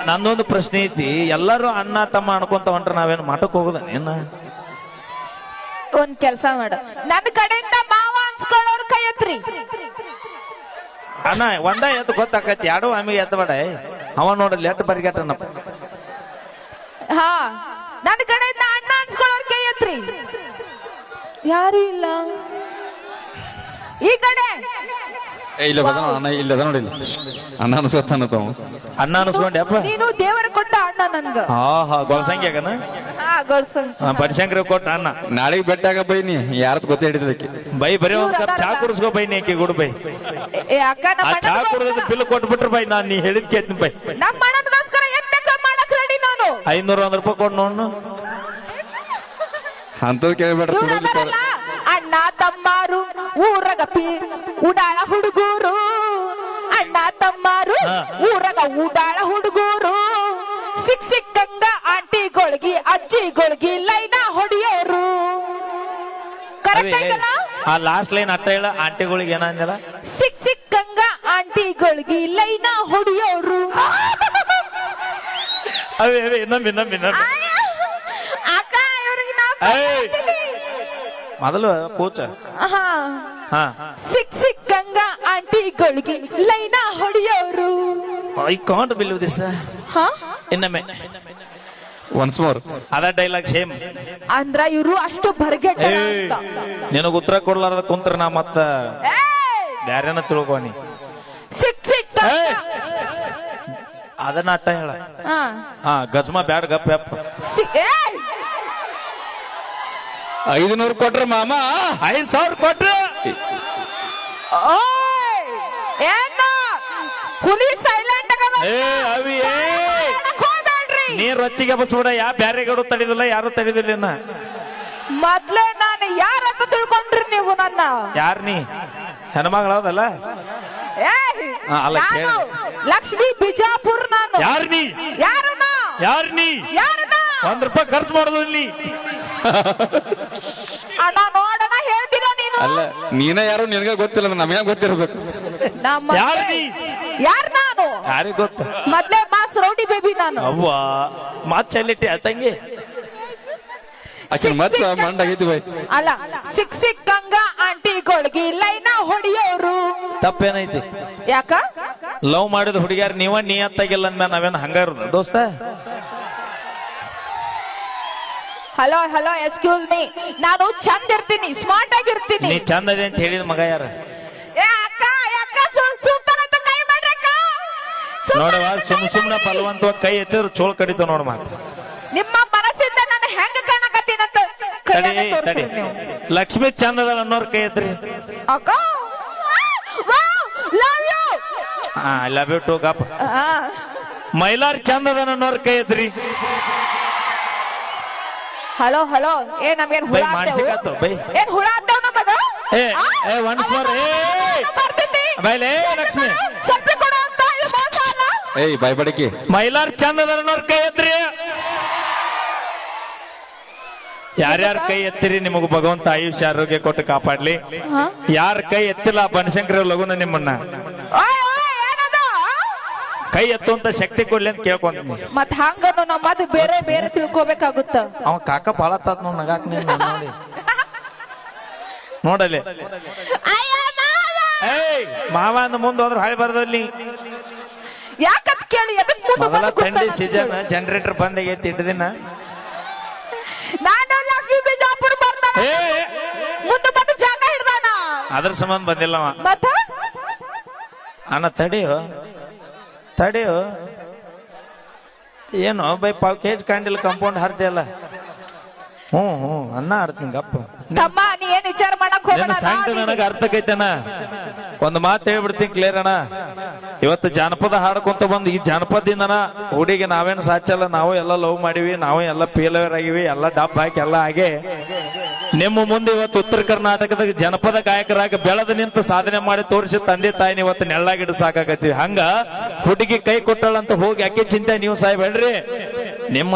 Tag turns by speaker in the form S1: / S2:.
S1: ನಂದೊಂದು ಪ್ರಶ್ನೆ ಐತಿ. ಎಲ್ಲರೂ ಅಣ್ಣ ತಮ್ಮ ಅನ್ಕೊಂತ ಹೊಂಟ್ರ ನಾವೇನು ಮಠಕ್ಕೆ ಹೋಗುದ ಏನ?
S2: ಒಂದ್ ಕೆಲ್ಸ ಮಾಡು, ನನ್ನ ಕಡೆಯಿಂದ ಮಾವ ಅನ್ಸ್ಕೊಳ್ಳೋರ್ ಕೈ ಎತ್ರಿ.
S1: ಅಣ್ಣ ಒಂದ ಎದ್ದು ಗೊತ್ತಾಕತಿ, ಎರಡು ಆಮೇಲೆ ಎತ್ತ ಬೇಡ. ಅವ ನೋಡಲಿ ಎಟ್ಟು ಬರಿಗಟ್ಟನಪ್ಪ.
S2: ಹಾ, ನನ್ನ ಕಡೆಯಿಂದ ಅಣ್ಣ ಅನ್ಸ್ಕೊಳ್ಳೋರ್ ಕೈ ಎತ್ರಿ. ಯಾರು ಇಲ್ಲ ಈ ಕಡೆ.
S3: ಇಲ್ಲ ಅಣ್ಣ, ಇಲ್ಲದ ನೋಡಿ, ಅಣ್ಣ ಅನ್ಸ್ಕೊತಾನ ತಾವ.
S1: ಅಣ್ಣ ಅನ್ಸ್ಕೊಂಡ್ಯಪ್ಪ
S2: ನೀನು ದೇವರ ಕೊಟ್ಟ ಅಣ್ಣ ನನ್ಗ.
S1: ಹಾ ಗೊಳಸಂಗ್ಯಾಗನ ಬಡಿಸಂಗ್ರ ಕೊಟ್ಟ ಅಣ್ಣ.
S3: ನಾಳೆಗೆ ಬೆಟ್ಟಾಗ ಬೈ ನೀ ಯಾರತ್ ಗೊತ್ತೇ ಹಿಡಿದಕ್ಕೆ
S1: ಬೈ ಬರೀ ಒಂದ್ ಕಪ್ ಚಾ ಕುಡಿಸ್ಕೋ ಬೈ. ನೀ ಆಕಿ ಗುಡ್ ಬೈ. ಚಾ ಕುಡಿದ ಬಿಲ್ ಕೊಟ್ಬಿಟ್ರ ಬೈ. ನಾನ್ ನೀ ಹೇಳಿದ್ ಕೇಳ್ತೀನಿ ಬೈ.
S2: ನಮ್ಮ ಅಣ್ಣನಿಗೋಸ್ಕರ ಏನ್ ಬೇಕಾ ಮಾಡಕ್ ರೆಡಿ ನಾನು.
S1: 500 ರೂಪಾಯಿ ಕೊಡ್ ನೋಡು.
S3: ಅಂತದ್ ಕೇಳ್ಬೇಡ್ರ.
S2: ಅಣ್ಣ ತಮ್ಮಾರು ಊರಗ ಉಡಾಳ ಹುಡುಗೂರು. ಅಣ್ಣ ತಮ್ಮಾರು ಊರಗ ಉಡಾಳ ಹುಡುಗೂರು. ಸಿಕ್ಕಂಗ ಆಂಟಿಗೊಳಗಿ ಅಜ್ಜಿಗೊಳಗಿ ಲೈನ ಹೊಡಿಯೋರು. ಕರೆಕ್ಟ್ ಆಯ್ತಲ್ಲ?
S1: ಆ ಲಾಸ್ಟ್ ಲೈನ್ ಅಟ್ಟ ಹೇಳ. ಆಂಟಿಗಳಿಗೆ ಏನಂದಿಲ್ಲ?
S2: ಸಿಕ್ಕಂಗ ಆಂಟಿಗೊಳಗಿ ಲೈನ ಹೊಡಿಯೋರು.
S1: ಅವೇ ಇನ್ನೊಮ್ಮೆ
S2: ಅಕ್ಕ ಇವ್ರಿಗೆ ನಾ
S1: ಮೊದಲು ಕೂಚ.
S2: ಸಿಕ್ಕಂಗ ಆಂಟಿಗೊಳಗಿ ಲೈನ ಹೊಡಿಯೋರು.
S1: I can't believe this. ಇನ್ನೊಮ್ಮೆ
S3: ಒನ್ಸ್ ಮೋರ್
S1: ಅದ ಡೈಲಾಗ್ ಸೇಮ್
S2: ಅಂದ್ರ ಇವರು ಅಷ್ಟು ಬರ್ಗೆಟ್ಟ.
S1: ನಿನಗ ಉತ್ತರ ಕೊಡ್ಲಾರ್ದ ಕುಂತ್ರ ನಾ ಮತ್ತ ಬ್ಯಾರೇನ ತಿಳ್ಕೊನಿ. ಅದನ್ನ ಅಟ್ಟ ಹೇಳ. ಗಜ್ಮಾ ಬ್ಯಾಡ್ ಗಪ್ಪ
S3: 500 ಕೊಟ್ರ ಮಾಮ.
S1: 5,000 ಕೊಟ್ರ
S2: ಹುಲಿ ಸೈಲೆಂಟ್
S1: ನೀರ್ ರೊಚ್ಚಿಗೆ ಬಸ್ಬಿಡ. ಯಾ ಬ್ಯಾರೆ ಗಡು ತಡಿದಿಲ್ಲ, ಯಾರು ತಡಿದಿಲ್ಲ.
S2: ಮೊದ್ಲೇ ನಾನು ಯಾರಂತ ತಿಳ್ಕೊಂಡ್ರಿ ನೀವು ನನ್ನ?
S1: ಯಾರ ನೀ? ಹೆಣ್ಮಗಳದಲ್ಲ.
S2: ಲಕ್ಷ್ಮೀ ಬಿಜಾಪುರ್ ನಾನು.
S1: ಯಾರ ನೀ? ಯಾರ ನೀ? 1 ರೂಪಾಯಿ ಖರ್ಚು ಮಾಡುದು ಇಲ್ಲಿ.
S2: ಅಣ್ಣ ನೋಡೋಣ ಹೇಳ್ತೀರ ನೀನು.
S3: ಅಲ್ಲ ನೀನ ಯಾರು ನಿನಗ ಗೊತ್ತಿಲ್ಲ, ನಮಗ ಗೊತ್ತಿರ್ಬೇಕು.
S1: ಯಾರ ನೀ?
S2: ಯಾರು ನಾನು?
S1: ಯಾರಿಗ ಗೊತ್ತ?
S2: ಮೊದ್ಲೇ ಮಾಸ್ ರೌಡಿ ಬೇಬಿ ನಾನು.
S1: ಅವ್ವ ಮಾತ್ ಚೆಲ್ಲಿಟ್ಟಿ ತಂಗಿ.
S3: ಆಕಿನ ಮತ್ ಮಂಡಾಗೈತಿ ಬೈ.
S2: ಅಲ್ಲ ಸಿಕ್ಕಂಗ ಆಂಟಿಗೊಳಗಿ ಲೈನ ಹೊಡಿಯೋರು.
S1: ತಪ್ಪೇನೈತಿ?
S2: ಯಾಕ?
S1: ಲವ್ ಮಾಡಿದ ಹುಡುಗಿಯಾರ ನೀವ ನಿಯತ್ತಾಗಿಲ್ಲ ಅಂದ ನಾವೇನ್ ಹಂಗಾರ ದೋಸ್ತ?
S2: ಹಲೋ ಎಕ್ಸ್ಕ್ಯೂಸ್ ಮೀ, ನಾನು ಚಂದ ಇರ್ತೀನಿ, ಸ್ಮಾರ್ಟ್ ಆಗಿರ್ತೀನಿ.
S1: ನೀ ಚಂದ ಅದೇ ಅಂತ ಹೇಳಿದ ಮಗ ಯಾರ? ನೋಡವ ಸುಮ್ನ ಬಲವಂತವಾಗಿ ಕೈ ಎತ್ತಿದ್ರು ಚೋಳ್ ಕಡಿತ ನೋಡ. ಮಾತ
S2: ನಿಮ್ಮ ಮನಸ್ಸಿಂದ ನಾನು ಹೆಂಗ ಕಾಣಕತ್ತೀನಂತ
S1: ತಡಿ. ಲಕ್ಷ್ಮಿ ಚಂದದ ಅನ್ನೋರ್ ಕೈ ಎತ್ರಿ.
S2: ಅಕ್ಕ
S1: ಲವ್ ಯು ಟು ಗಪ್. ಮೈಲಾರ್ ಚಂದದ ಅನ್ನೋರ್ ಕೈ ಎತ್ರಿ.
S2: ಹಲೋ ಏ ನಮ್ಗೇನ್ ಹುಳ
S1: ಮಾನಸಿಕತ್ತು ಬೈ.
S2: ಏನ್ ಹುಳ ಅಂತವ್ ನಮಗ?
S1: ಒನ್ಸ್ ಮೋರ್ ಬೈಲೇ ಲಕ್ಷ್ಮಿ.
S3: ಏಯ್ ಬಾಯ್ ಬಡಕಿ.
S1: ಮೈಲಾರ್ ಚಂದದ ಅನ್ನೋರ್ ಕೈ ಎತ್ರಿ. ಯಾರ್ಯಾರ ಕೈ ಎತ್ತಿರಿ ನಿಮಗ ಭಗವಂತ ಆಯುಷ್ಯ ಆರೋಗ್ಯ ಕೊಟ್ಟು ಕಾಪಾಡ್ಲಿ. ಯಾರ ಕೈ ಎತ್ತಿಲ್ಲ ಬನಶಂಕರ ಲಗುನ ನಿಮ್ಮನ್ನ ಕೈ ಎತ್ತುವಂತ ಶಕ್ತಿ ಕೊಡ್ಲಿ ಅಂತ ಕೇಳ್ಕೊಂತೀನಿ.
S2: ಮತ್ ಹಂಗ ನಮ್ಮ ಬೇರೆ ಬೇರೆ ತಿಳ್ಕೊಬೇಕಾಗುತ್ತ.
S1: ಅವ ಕಾಕ ಬಾಳ ತಾತ್ ನೋಡ್ ನಗಾಕ್ ನೀನ್ ನೋಡಿ ನೋಡಲಿ. ಮಾವ ಅಂದ ಮುಂದೆ ಹೋದ್ರ ಹಾಳಿ ಬರ್ದಲ್ಲಿ.
S2: ಯಾಕಂತ ಕೇಳಿ
S1: ಮೊದಲ ಥಂಡಿ ಸೀಸನ್ ಜನರೇಟರ್ ಬಂದಾಗೈತಿ. 8 ದಿನ
S2: ನಾನು ಲಕ್ಷ್ಮೀ ಬಿಜಾಪುರ ಬರ್ತಾನೆ ಮುಂದೆ ಬಂದು ಜಾಗ ಹಿಡ್ದಾನ.
S1: ಅದ್ರ ಸಂಬಂಧ ಬಂದಿಲ್ಲ ಅವ.
S2: ಮತ್ತ
S1: ಅಣ್ಣ ತಡಿಯೋ ಏನು ಬೈ ಪಾವ್ ಕೇಜ್ ಕಾಂಡಿಲ್ ಕಾಂಪೌಂಡ್ ಹರ್ದಿಯಲ್ಲ. ಹ್ಞೂ ಅನ್ನ ಆಡ್ತೀನಿ ಗಪ್ಪ.
S2: ತಮ್ಮ ನೀ ಏನ್ ವಿಚಾರ ಮಾಡಕ್ ಹೋಗಬೇಡ.
S1: ಸಾಂಗ್ ನನಗೆ ಅರ್ಥಕೈತಣ್ಣ. ಒಂದು ಮಾತು ಹೇಳ್ಬಿಡ್ತೀನಿ ಕ್ಲಿಯರ್ ಅಣ್ಣ. ಇವತ್ತು ಜಾನಪದ ಹಾಡ್ಕೊಂತ ಬಂದು ಈ ಜಾನಪದದಿಂದನ ಹುಡುಗಿ ನಾವೇನು ಸಾಚಲ್ಲ. ನಾವು ಎಲ್ಲ ಲವ್ ಮಾಡಿವಿ, ನಾವು ಎಲ್ಲ ಫೇಲ್ಯೂರ್ ಆಗಿವಿ, ಎಲ್ಲ ಡಬ್ ಹಾಕಿ ಎಲ್ಲ ಹಾಗೆ ನಿಮ್ಮ ಮುಂದೆ ಇವತ್ತು ಉತ್ತರ ಕರ್ನಾಟಕದಾಗ ಜನಪದ ಗಾಯಕರಾಗಿ ಬೆಳೆದು ನಿಂತು ಸಾಧನೆ ಮಾಡಿ ತೋರಿಸಿ ತಂದೆ ತಾಯಿನ ಇವತ್ತು ನೆಳ್ಳಾಗಿಡ ಸಾಕಾಗತ್ತೀವಿ. ಹಂಗ ಹುಡುಗಿ ಕೈ ಕೊಟ್ಟಳಂತ ಹೋಗಿ ಯಾಕೆ ಚಿಂತೆ ನೀವು ಸಾಯ್ಬೇಡ್ರಿ. ನಿಮ್ಮ